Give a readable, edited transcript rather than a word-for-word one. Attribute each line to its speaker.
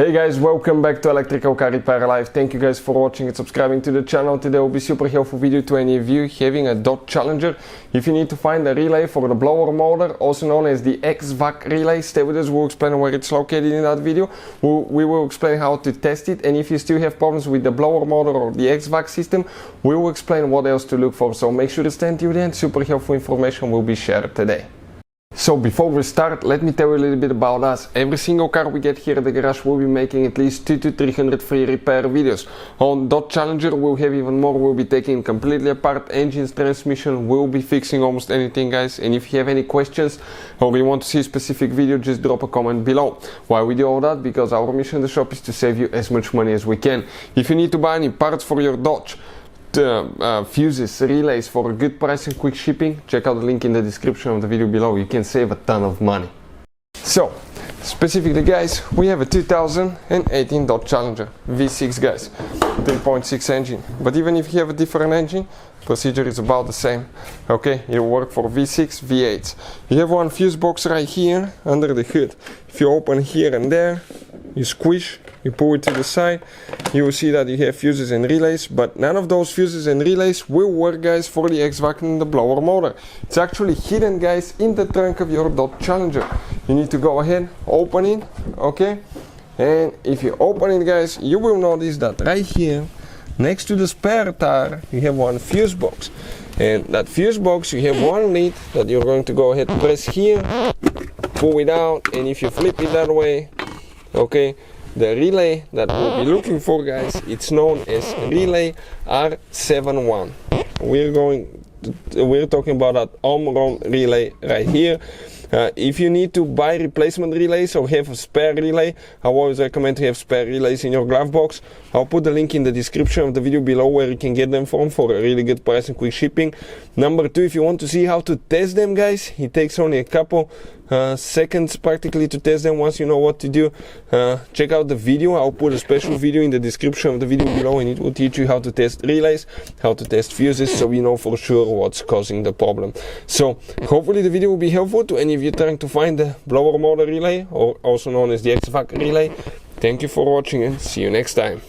Speaker 1: Hey guys, welcome back to Electrical Car Repair Live. Thank you guys for watching and subscribing to the channel. Today will be super helpful video to any of you having a Dodge Challenger. If you need to find a relay for the blower motor, also known as the Hvac relay, stay with us. We'll explain where it's located in that video. We will explain how to test it, and if you still have problems with the blower motor or the Hvac system, we will explain what else to look for. So make sure to stay until the end. Super helpful information will be shared today. So before we start, let me tell you a little bit about us. Every single car we get here at the garage will be making at least 200 to 300 free repair videos. On Dodge Challenger we'll have even more. We'll be taking completely apart engines, transmission, we'll be fixing almost anything, guys. And if you have any questions or you want to see a specific video, just drop a comment below. Why we do all that? Because our mission in the shop is to save you as much money as we can. If you need to buy any parts for your Dodge, fuses, relays for a good price and quick shipping, check out the link in the description of the video below. You can save a ton of money. So specifically, guys, we have a 2018 Dodge Challenger V6, guys, 3.6 engine. But even if you have a different engine, procedure is about the same. Okay, it will work for V6, V8. You have one fuse box right here under the hood. If you open here and there, you squish, you pull it to the side, you will see that you have fuses and relays, but none of those fuses and relays will work, guys, for the Hvac and the blower motor. It's actually hidden, guys, in the trunk of your Dodge Challenger. You need to go ahead, open it, okay? And if you open it, guys, you will notice that right here, next to the spare tire, you have one fuse box. And that fuse box, you have one lead that you're going to go ahead, press here, pull it out, and if you flip it that way, okay, the relay that we'll be looking for, guys, it's known as relay R71. We're talking about that Omron relay right here. If you need to buy replacement relays or have a spare relay, I always recommend to have spare relays in your glove box. I'll put the link in the description of the video below where you can get them from for a really good price and quick shipping. Number two, if you want to see how to test them, guys, it takes only a couple seconds practically to test them. Once you know what to do, check out the video. I'll put a special video in the description of the video below, and it will teach you how to test relays, how to test fuses, so we know for sure what's causing the problem. So hopefully the video will be helpful to any of you trying to find the blower motor relay, or also known as the Hvac relay. Thank you for watching and see you next time.